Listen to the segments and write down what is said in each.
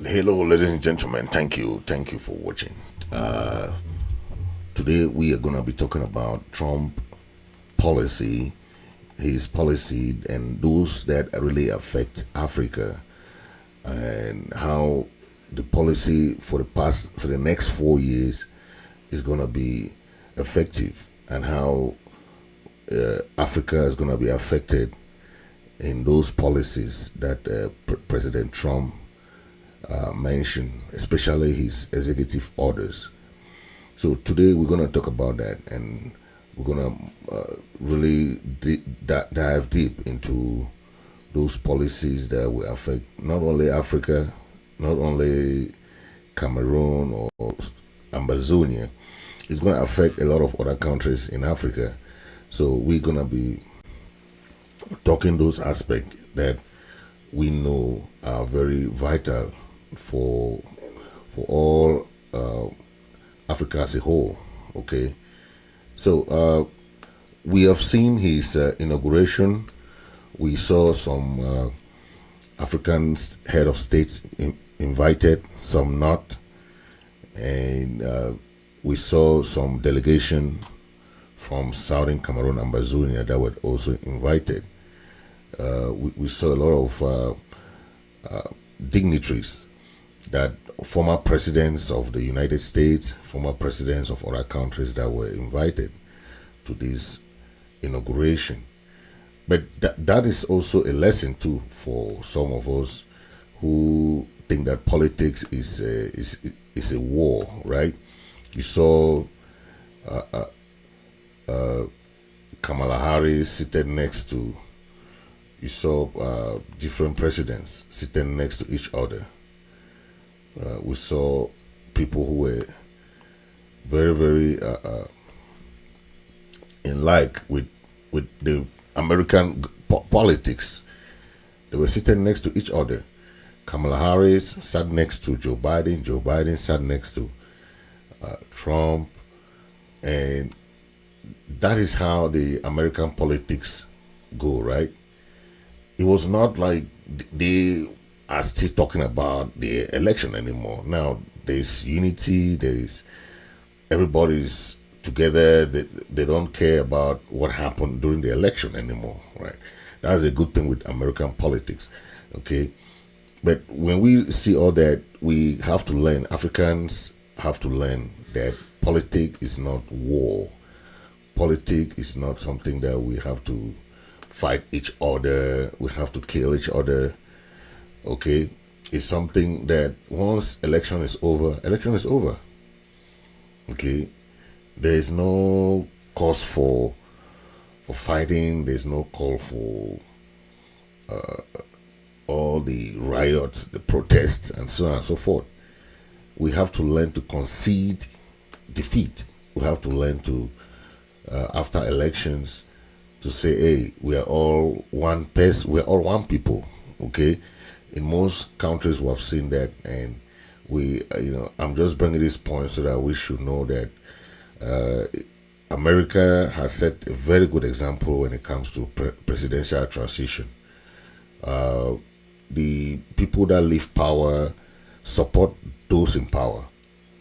Hello, ladies and gentlemen. Thank you for watching. Today we are gonna be talking about Trump policy, his policy, and those that really affect Africa, and how the policy for the next 4 years is gonna be effective, and how Africa is gonna be affected in those policies that President Trump mentioned, especially his executive orders. So today we're going to talk about that, and we're going to really dive deep into those policies that will affect not only Africa, not only Cameroon or Ambazonia. It's going to affect a lot of other countries in Africa. So we're going to be talking those aspects that we know are very vital for all Africa as a whole. Okay, so we have seen his inauguration. We saw some African head of states invited, some not, and we saw some delegation from Southern Cameroon and Ambazonia that were also invited. We saw a lot of dignitaries, that former presidents of the United States, former presidents of other countries that were invited to this inauguration. But that is also a lesson too for some of us who think that politics is a war, right? You saw Kamala Harris seated next to, you saw different presidents sitting next to each other. We saw people who were very, very in like with the American politics. They were sitting next to each other. Kamala Harris sat next to Joe Biden. Joe Biden sat next to Trump, and that is how the American politics go, right? It was not like they are still talking about the election anymore. Now there's unity, there's everybody's together, they don't care about what happened during the election anymore, right? That's a good thing with American politics, okay? But when we see all that, we have to learn, Africans have to learn that politics is not war. Politics is not something that we have to fight each other, we have to kill each other. Okay, it's something that once election is over, election is over. Okay, there is no cause for fighting. There's no call for all the riots, the protests, and so on and so forth. We have to learn to concede defeat. We have to learn to, after elections, to say, hey, we are all one person, we are all one people. Okay, in most countries we have seen that, and we, I'm just bringing this point so that we should know that America has set a very good example when it comes to presidential transition. The people that leave power support those in power.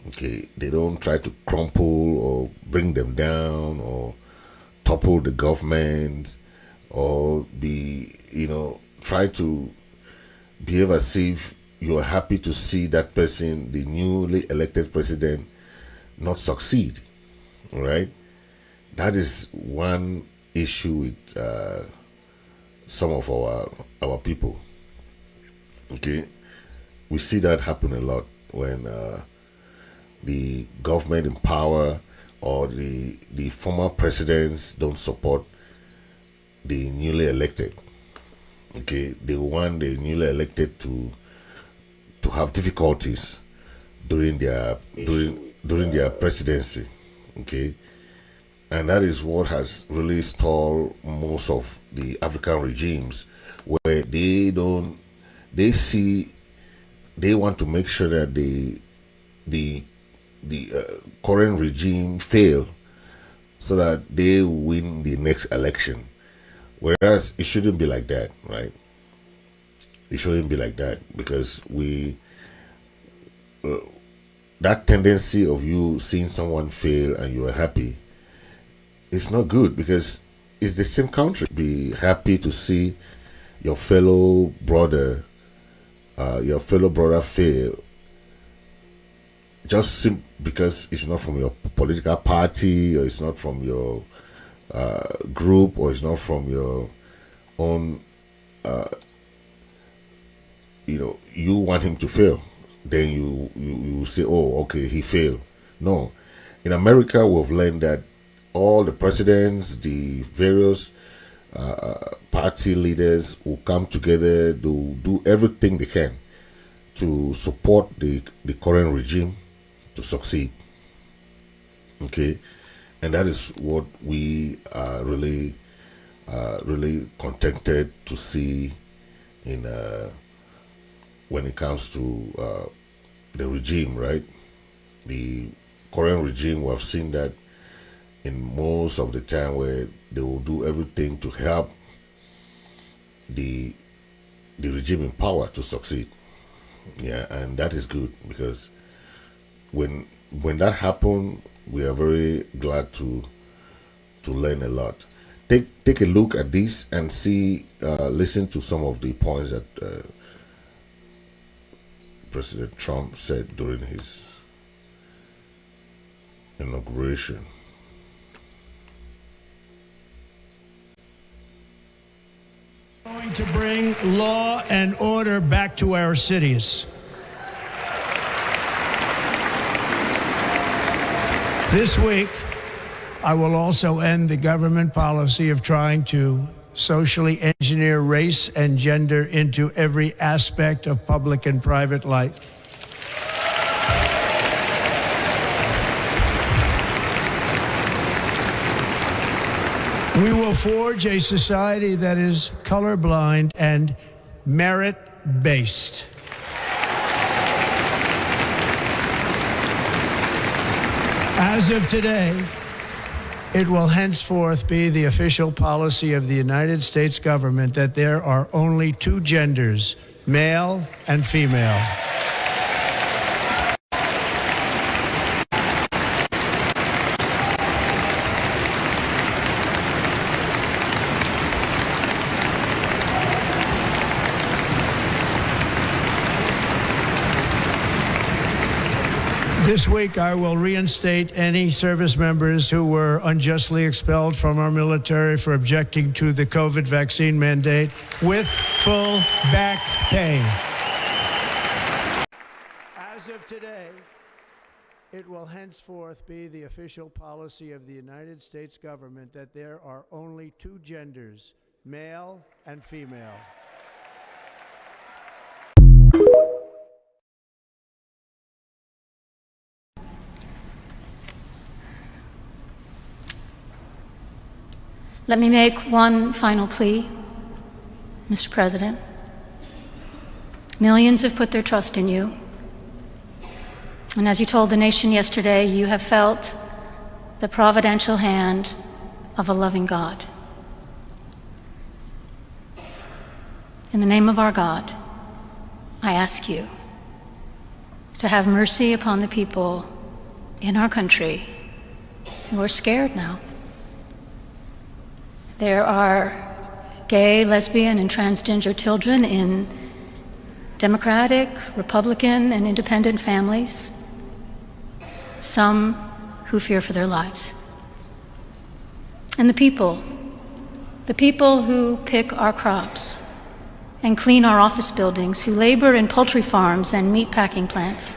Okay, they don't try to crumple or bring them down or topple the government, or be, try to behave as if you're happy to see that person, the newly elected president, not succeed. Right? That is one issue with some of our people. Okay, we see that happen a lot when the government in power or the former presidents don't support the newly elected. Okay, they want the newly elected to have difficulties during their presidency. Okay, and that is what has really stalled most of the African regimes, where they want to make sure that the current regime fail, so that they win the next election. Whereas it shouldn't be like that, right? It shouldn't be like that, because we that tendency of you seeing someone fail and you are happy, it's not good, because it's the same country. Be happy to see your fellow brother fail, just because it's not from your political party, or it's not from your group, or it's not from your own. You want him to fail, then you say, oh, okay, he failed. No, in America, we've learned that all the presidents, the various party leaders will come together, to do everything they can to support the current regime to succeed. Okay, and that is what we are really contented to see in when it comes to the regime, right? The current regime, we have seen that in most of the time, where they will do everything to help the regime in power to succeed. Yeah, and that is good, because when that happens, we are very glad to learn a lot. Take a look at this and see, listen to some of the points that President Trump said during his inauguration. Going to bring law and order back to our cities. This week, I will also end the government policy of trying to socially engineer race and gender into every aspect of public and private life. We will forge a society that is colorblind and merit-based. As of today, it will henceforth be the official policy of the United States government that there are only two genders, male and female. This week, I will reinstate any service members who were unjustly expelled from our military for objecting to the COVID vaccine mandate with full back pay. As of today, it will henceforth be the official policy of the United States government that there are only two genders, male and female. Let me make one final plea, Mr. President. Millions have put their trust in you. And as you told the nation yesterday, you have felt the providential hand of a loving God. In the name of our God, I ask you to have mercy upon the people in our country who are scared now. There are gay, lesbian, and transgender children in Democratic, Republican, and independent families, some who fear for their lives. And the people who pick our crops and clean our office buildings, who labor in poultry farms and meat packing plants,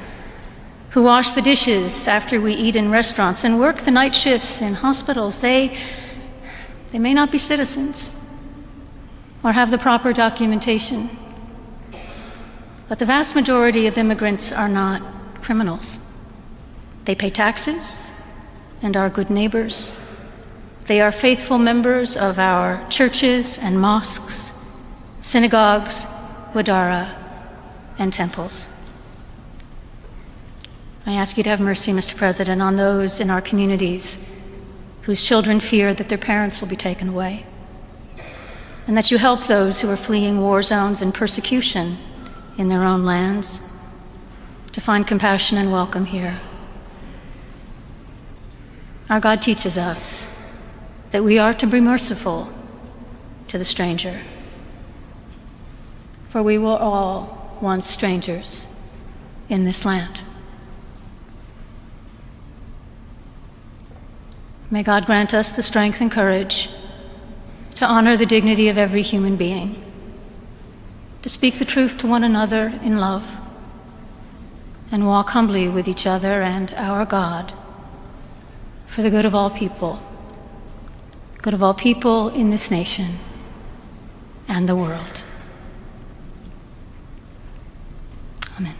who wash the dishes after we eat in restaurants and work the night shifts in hospitals, they may not be citizens or have the proper documentation, but the vast majority of immigrants are not criminals. They pay taxes and are good neighbors. They are faithful members of our churches and mosques, synagogues, wadara, and temples. I ask you to have mercy, Mr. President, on those in our communities whose children fear that their parents will be taken away, and that you help those who are fleeing war zones and persecution in their own lands. to find compassion and welcome here. Our God teaches us that we are to be merciful to the stranger, for we were all once strangers in this land. May God grant us the strength and courage to honor the dignity of every human being, to speak the truth to one another in love, and walk humbly with each other and our God for the good of all people in this nation and the world. Amen.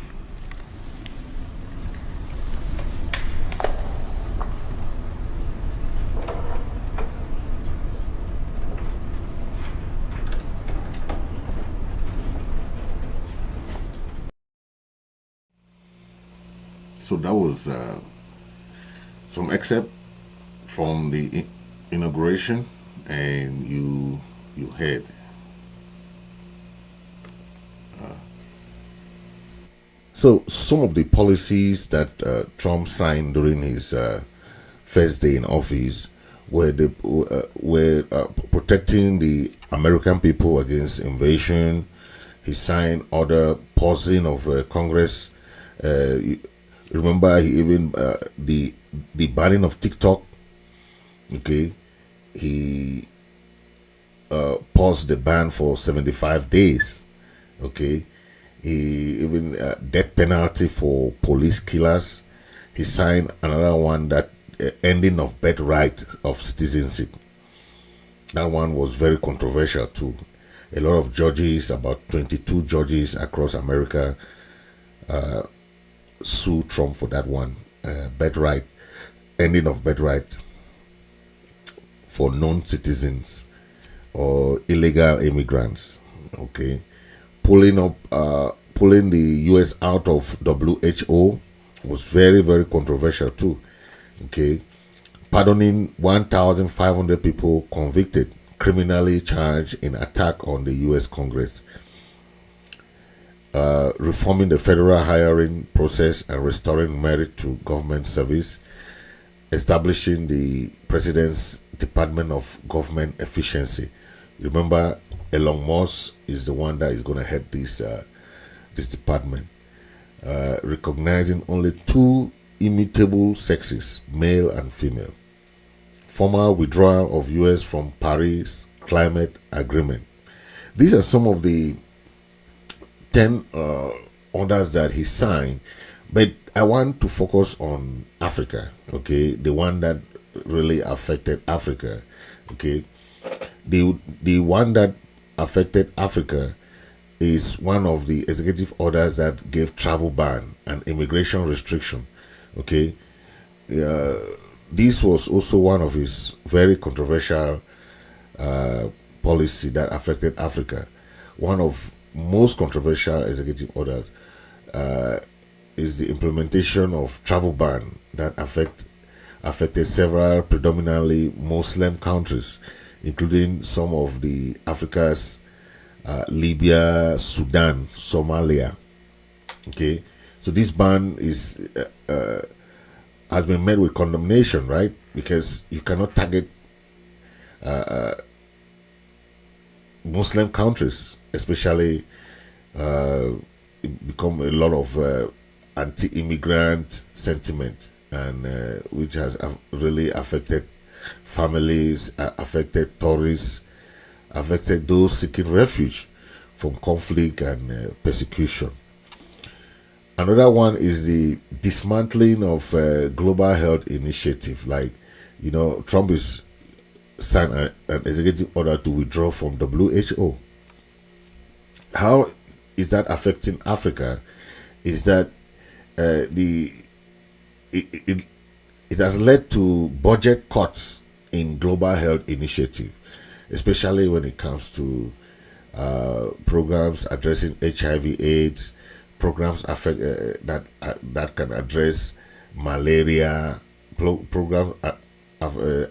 So that was some excerpt from the inauguration, and you heard so some of the policies that Trump signed during his first day in office were protecting the American people against invasion. He signed other pausing of Congress. Remember, he even the banning of TikTok. Okay, he paused the ban for 75 days. Okay, he even death penalty for police killers. He signed another one that ending of birthright of citizenship. That one was very controversial too. A lot of judges, about 22 judges across America, sue Trump for that one. Birthright, ending of birthright for non-citizens or illegal immigrants. Okay, pulling the US out of WHO was very, very controversial too. Okay, pardoning 1,500 people convicted, criminally charged in attack on the US Congress. Reforming the federal hiring process and restoring merit to government service, establishing the President's Department of Government Efficiency. Remember, Elon Musk is the one that is going to head this department. Recognizing only two immutable sexes, male and female. Formal withdrawal of US from Paris Climate Agreement. These are some of the 10 orders that he signed, but I want to focus on Africa. Okay, the one that really affected Africa. Okay, the one that affected Africa is one of the executive orders that gave travel ban and immigration restriction. Okay, this was also one of his very controversial policy that affected Africa. One of most controversial executive orders is the implementation of travel ban that affected several predominantly Muslim countries, including some of the Africa's Libya, Sudan, Somalia. Okay, so this ban is has been met with condemnation, right? Because you cannot target Muslim countries, especially become a lot of anti-immigrant sentiment, and which has really affected families, affected tourists, affected those seeking refuge from conflict and persecution. Another one is the dismantling of global health initiative. Like, Trump is signed an executive order to withdraw from WHO. How is that affecting Africa? Is that it has led to budget cuts in global health initiative, especially when it comes to programs addressing HIV/AIDS, programs that can address malaria, programs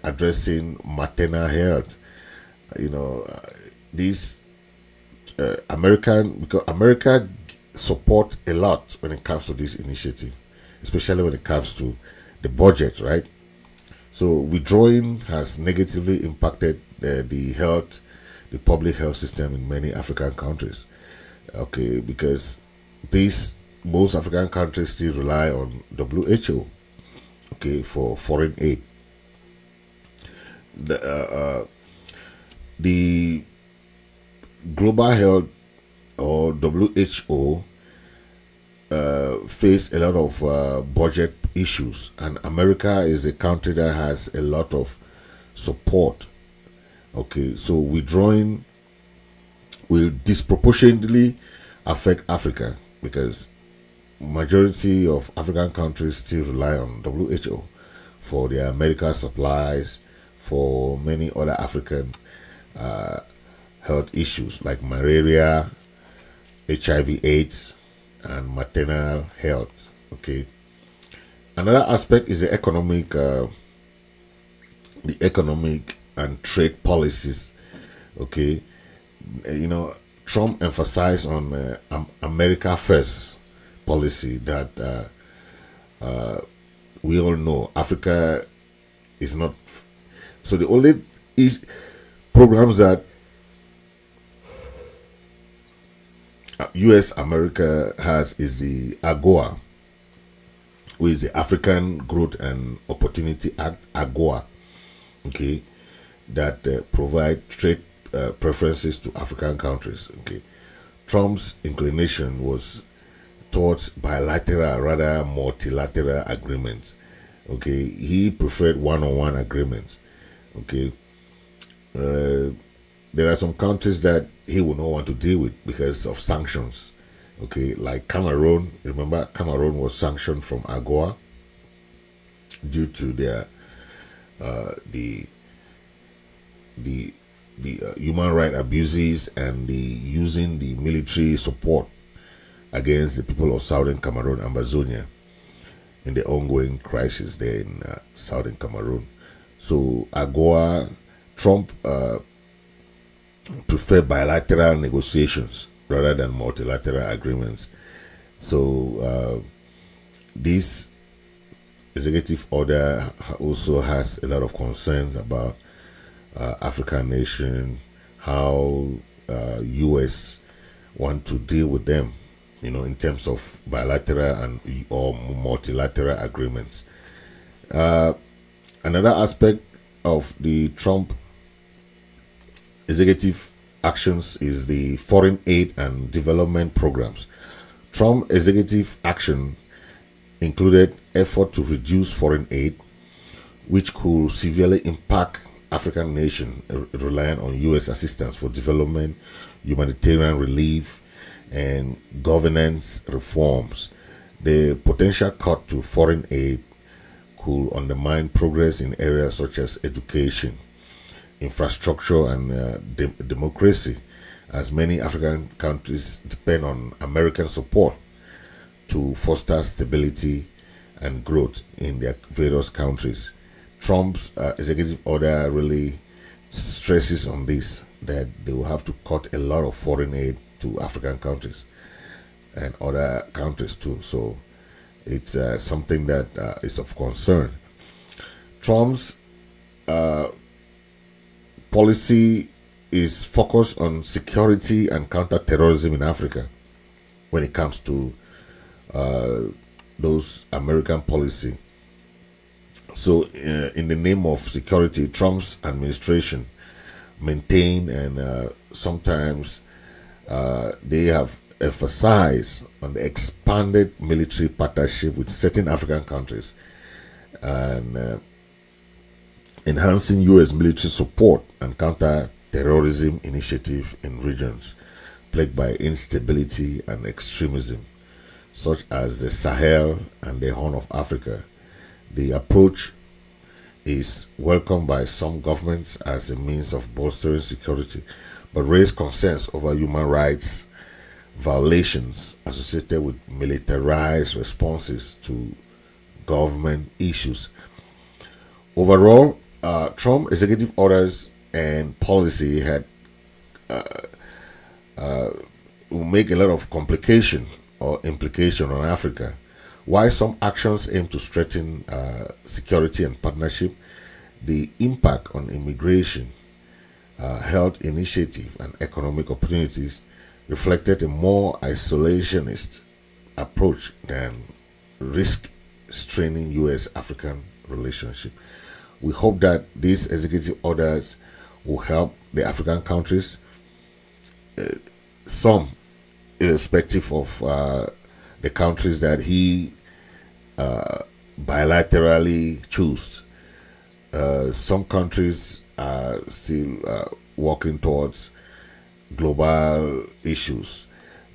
addressing maternal health. These because America support a lot when it comes to this initiative, especially when it comes to the budget, right? So withdrawing has negatively impacted the public health system in many African countries. Okay, because most African countries still rely on WHO, okay, for foreign aid. The global health or WHO face a lot of budget issues, and America is a country that has a lot of support. Okay, so withdrawing will disproportionately affect Africa because majority of African countries still rely on WHO for their medical supplies, for many other African health issues like malaria, HIV/AIDS, and maternal health. Okay. Another aspect is the economic and trade policies. Okay, Trump emphasized on America First policy that we all know Africa is not. So the only programs that U.S. America has is the AGOA, which is the African Growth and Opportunity Act, AGOA, okay, that provide trade preferences to African countries. Okay, Trump's inclination was towards bilateral rather multilateral agreements. Okay, he preferred one-on-one agreements. Okay, there are some countries that he would not want to deal with because of sanctions. Okay, like Cameroon. Remember, Cameroon was sanctioned from AGOA due to their the human rights abuses and the using the military support against the people of southern Cameroon, Amazonia, in the ongoing crisis there in southern Cameroon. So AGOA, Trump prefer bilateral negotiations rather than multilateral agreements. So this executive order also has a lot of concerns about African nation, how U.S. want to deal with them, in terms of bilateral and or multilateral agreements. Another aspect of the Trump executive actions is the foreign aid and development programs. Trump executive action included effort to reduce foreign aid, which could severely impact African nations reliant on U.S. assistance for development, humanitarian relief, and governance reforms. The potential cut to foreign aid could undermine progress in areas such as education, infrastructure, and democracy, as many African countries depend on American support to foster stability and growth in their various countries. Trump's executive order really stresses on this, that they will have to cut a lot of foreign aid to African countries and other countries too. So it's something that is of concern. Trump's policy is focused on security and counter-terrorism in Africa when it comes to those American policy. So in the name of security, Trump's administration maintain and sometimes they have emphasized on the expanded military partnership with certain African countries and enhancing U.S. military support and counter-terrorism initiative in regions plagued by instability and extremism, such as the Sahel and the Horn of Africa. The approach is welcomed by some governments as a means of bolstering security, but raise concerns over human rights violations associated with militarized responses to government issues. Overall, Trump executive orders and policy had will make a lot of complication or implication on Africa. While some actions aim to strengthen security and partnership, the impact on immigration, health initiative, and economic opportunities reflected a more isolationist approach than risk-straining U.S.-African relationship. We hope that these executive orders will help the African countries, some irrespective of the countries that he bilaterally chose. Some countries are still working towards global issues,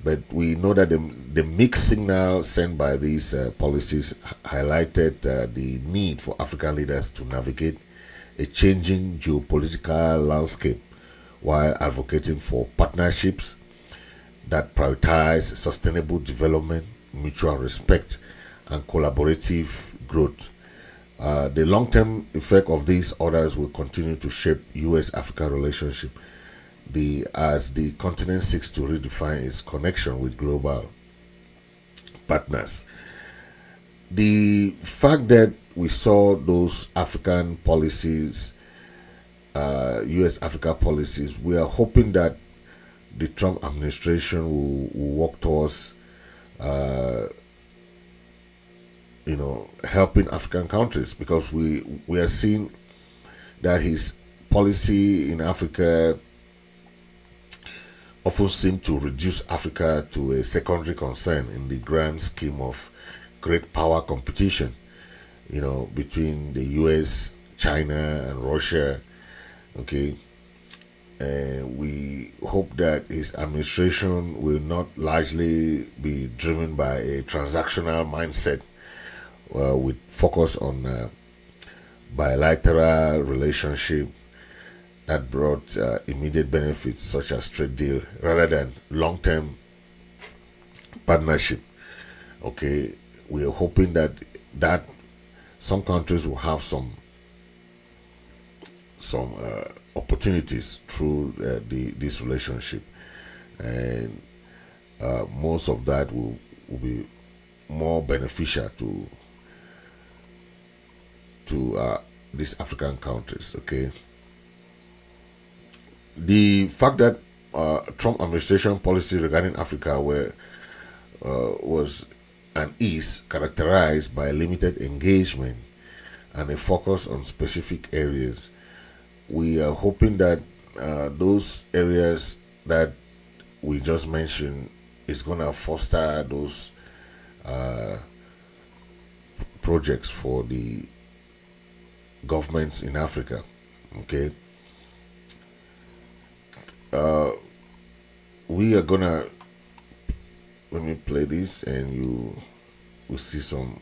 but we know that the mixed signal sent by these policies highlighted the need for African leaders to navigate a changing geopolitical landscape while advocating for partnerships that prioritize sustainable development, mutual respect, and collaborative growth. The long-term effect of these orders will continue to shape U.S.-Africa relationship as the continent seeks to redefine its connection with global partners. The fact that we saw those African policies, U.S.-Africa policies, we are hoping that the Trump administration will work towards helping African countries, because we are seeing that his policy in Africa often seem to reduce Africa to a secondary concern in the grand scheme of great power competition, between the US, China, and Russia. Okay. We hope that his administration will not largely be driven by a transactional mindset with focus on bilateral relationship that brought immediate benefits such as trade deal rather than long-term partnership. Okay, we are hoping that some countries will have some opportunities through this relationship, and most of that will be more beneficial to these African countries. Okay, the fact that Trump administration policy regarding Africa was and is characterized by limited engagement and a focus on specific areas. We are hoping that those areas that we just mentioned is going to foster those projects for the governments in Africa. Okay. We are gonna, let me play this and you will see some.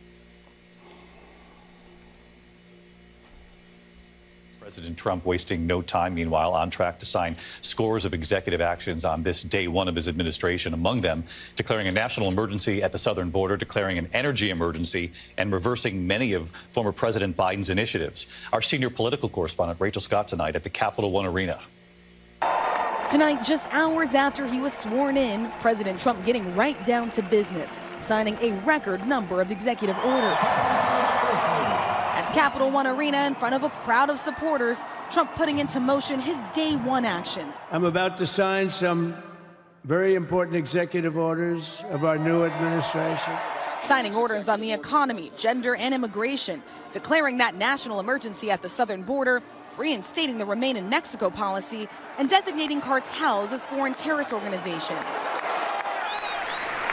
President Trump wasting no time, meanwhile, on track to sign scores of executive actions on this day one of his administration, among them declaring a national emergency at the southern border, declaring an energy emergency, and reversing many of former President Biden's initiatives. Our senior political correspondent, Rachel Scott, tonight at the Capital One Arena. Tonight, just hours after he was sworn in, President Trump getting right down to business, signing a record number of executive orders. At Capital One Arena, in front of a crowd of supporters, Trump putting into motion his day one actions. I'm about to sign some very important executive orders of our new administration. Signing orders on the economy, gender, and immigration, declaring that national emergency at the southern border, reinstating the Remain in Mexico policy, and designating cartels as foreign terrorist organizations.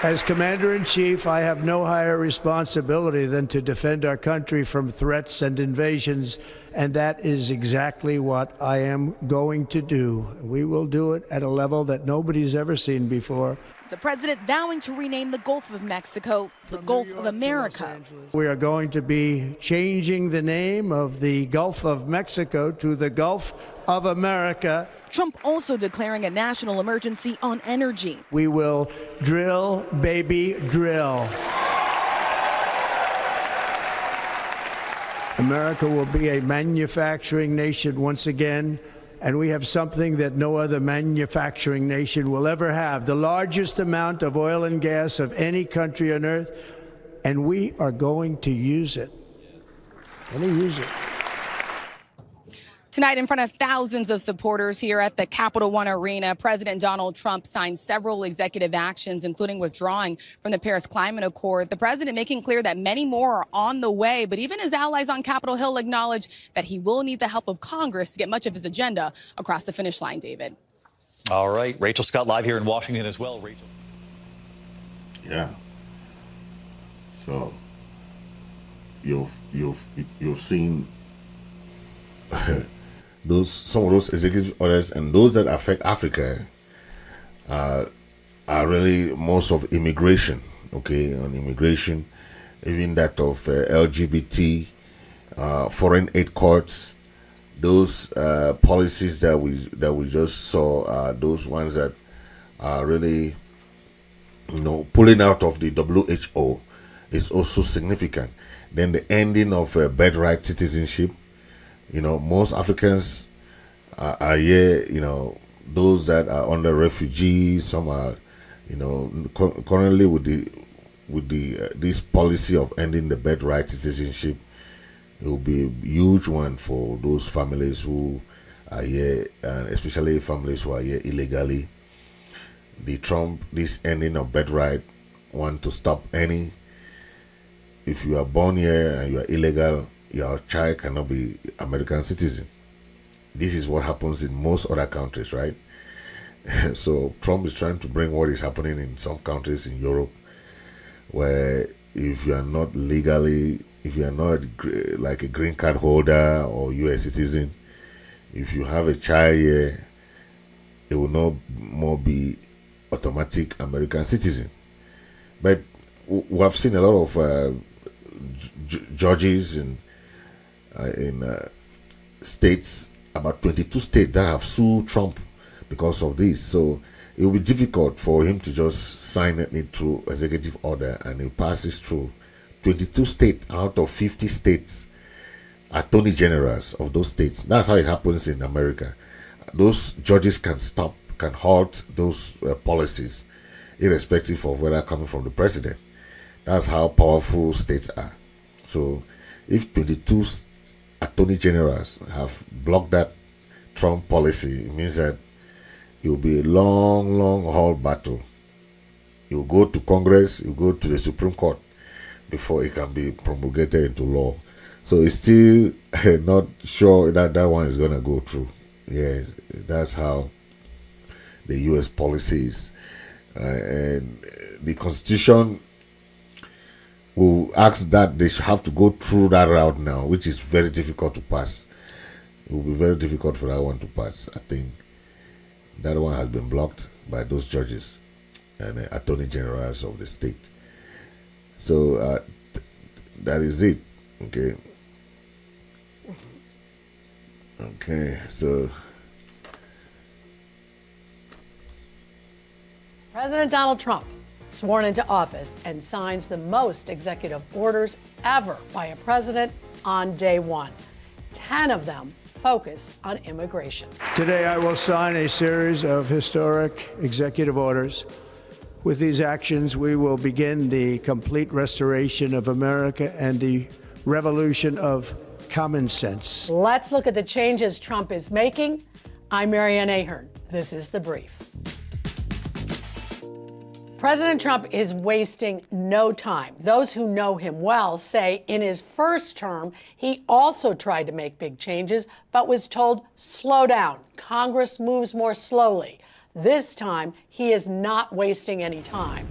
As Commander-in-Chief, I have no higher responsibility than to defend our country from threats and invasions, and that is exactly what I am going to do. We will do it at a level that nobody's ever seen before. The president vowing to rename the Gulf of Mexico the Gulf of America. We are going to be changing the name of the Gulf of Mexico to the Gulf of America. Trump also declaring a national emergency on energy. We will drill, baby, drill. America will be a manufacturing nation once again, and we have something that no other manufacturing nation will ever have, the largest amount of oil and gas of any country on earth, and we are going to use it. Let me use it. Tonight, in front of thousands of supporters here at the Capital One Arena, President Donald Trump signed several executive actions, including withdrawing from the Paris Climate Accord. The president making clear that many more are on the way, but even his allies on Capitol Hill acknowledge that he will need the help of Congress to get much of his agenda across the finish line, David. All right. Rachel Scott live here in Washington as well. Rachel. Yeah. So you've seen some of those executive orders, and those that affect Africa are really most of immigration. Okay, on immigration, even that of LGBT, foreign aid courts, those policies that we just saw are those ones that are really, pulling out of the WHO is also significant. Then the ending of birthright citizenship. Most Africans are here, those that are under refugees, some are, currently with this policy of ending the birthright citizenship, it will be a huge one for those families who are here, and especially families who are here illegally. This ending of birthright want to stop any. If you are born here and you are illegal, your child cannot be American citizen. This is what happens in most other countries, right? So Trump is trying to bring what is happening in some countries in Europe, where if you are not like a green card holder or U.S. citizen, if you have a child here, it will not more be automatic American citizen. But we have seen a lot of judges in states, about 22 states that have sued Trump because of this. So it will be difficult for him to just sign it through executive order and it passes through. 22 states out of 50 states attorney generals of those states. That's how it happens in America. Those judges can halt those policies, irrespective of whether coming from the president. That's how powerful states are. So if 22 attorney generals have blocked that Trump policy, it means that it will be a long haul battle. It will go to Congress, it will go to the Supreme Court before it can be promulgated into law. So it's still not sure that one is going to go through. Yes, that's how the U.S. policy is. And the Constitution will ask that they should have to go through that route now, which is very difficult to pass. It will be very difficult for that one to pass. I think that one has been blocked by those judges and attorney generals of the state. So that is it. Okay, so President Donald Trump sworn into office and signs the most executive orders ever by a president on day one. 10 of them focus on immigration. Today, I will sign a series of historic executive orders. With these actions, we will begin the complete restoration of America and the revolution of common sense. Let's look at the changes Trump is making. I'm Marianne Ahern. This is The Brief. President Trump is wasting no time. Those who know him well say in his first term, he also tried to make big changes, but was told, slow down. Congress moves more slowly. This time, he is not wasting any time.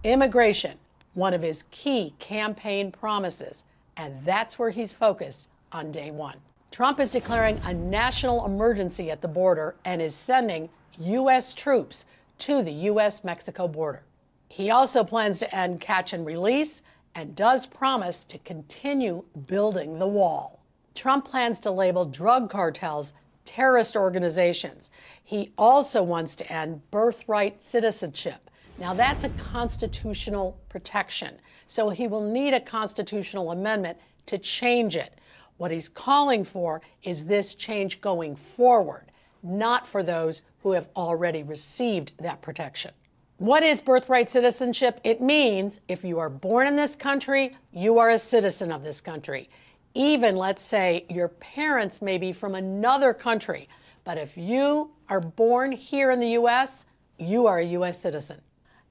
Immigration, one of his key campaign promises, and that's where he's focused on day one. Trump is declaring a national emergency at the border and is sending U.S. troops to the U.S.-Mexico border. He also plans to end catch and release and does promise to continue building the wall. Trump plans to label drug cartels terrorist organizations. He also wants to end birthright citizenship. Now that's a constitutional protection, so he will need a constitutional amendment to change it. What he's calling for is this change going forward, not for those who have already received that protection. What is birthright citizenship? It means if you are born in this country, you are a citizen of this country. Even, let's say, your parents may be from another country, but if you are born here in the U.S., you are a U.S. citizen.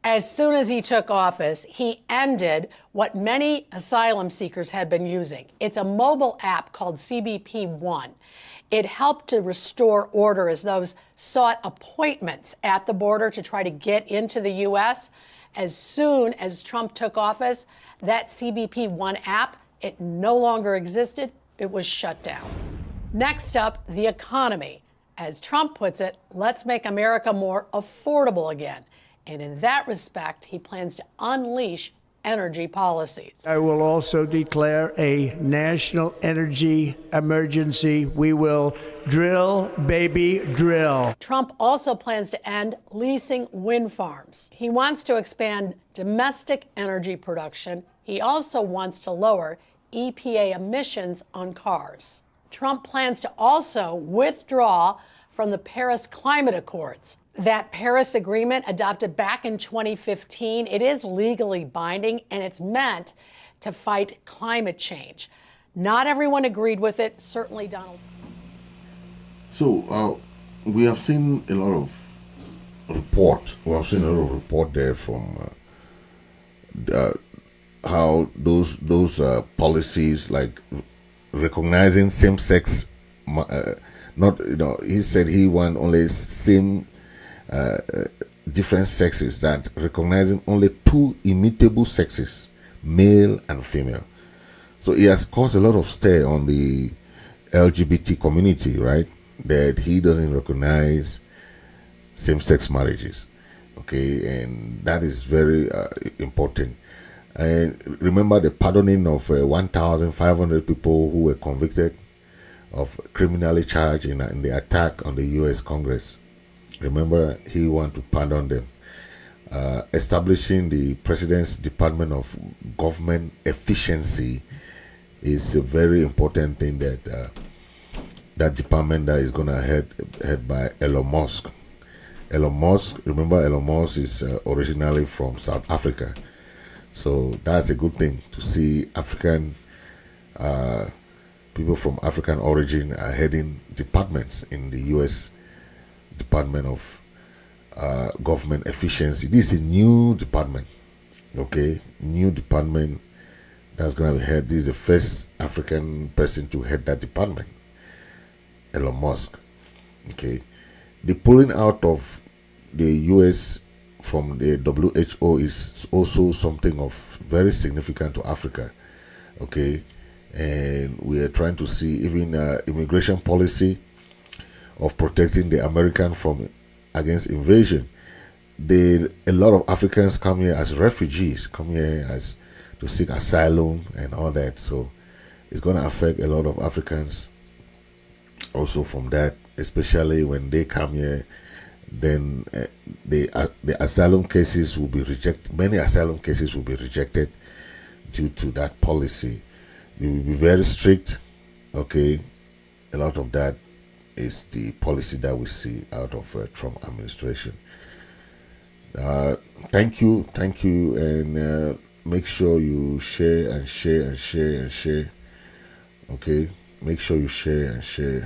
As soon as he took office, he ended what many asylum seekers had been using. It's a mobile app called CBP One. It helped to restore order as those sought appointments at the border to try to get into the U.S. As soon as Trump took office, that CBP One app, it no longer existed. It was shut down. Next up, the economy. As Trump puts it, let's make America more affordable again. And in that respect, he plans to unleash energy policies. I will also declare a national energy emergency. We will drill, baby, drill. Trump also plans to end leasing wind farms. He wants to expand domestic energy production. He also wants to lower EPA emissions on cars. Trump plans to also withdraw from the Paris Climate Accords. That Paris Agreement, adopted back in 2015, it is legally binding, and it's meant to fight climate change. Not everyone agreed with it, certainly Donald Trump. So we have seen a lot of report. We have seen a lot of report there from how those policies like recognizing same-sex. Not, he said he want only same different sexes, that recognizing only two immutable sexes, male and female. So he has caused a lot of stir on the LGBT community, right? That he doesn't recognize same-sex marriages, okay, and that is very important. And remember the pardoning of 1,500 people who were convicted of criminally charged in the attack on the U.S. Congress. Remember, he wanted to pardon them. Establishing the President's Department of Government Efficiency is a very important thing that that department that is going to head by Elon Musk. Elon Musk, remember, Elon Musk is originally from South Africa. So that's a good thing to see African people from African origin are heading departments in the U.S. Department of Government Efficiency. This is a new department, okay? New department that's going to be head. This is the first African person to head that department, Elon Musk, okay? The pulling out of the U.S. from the WHO is also something of very significant to Africa, okay? And we are trying to see even immigration policy of protecting the American from against invasion. A lot of Africans come here as refugees, come here as to seek asylum and all that. So it's going to affect a lot of Africans also from that, especially when they come here. Then the asylum cases will be rejected. Many asylum cases will be rejected due to that policy. It will be very strict, okay? A lot of that is the policy that we see out of Trump administration. Thank you, and make sure you share and share and share and share. Okay, make sure you share and share.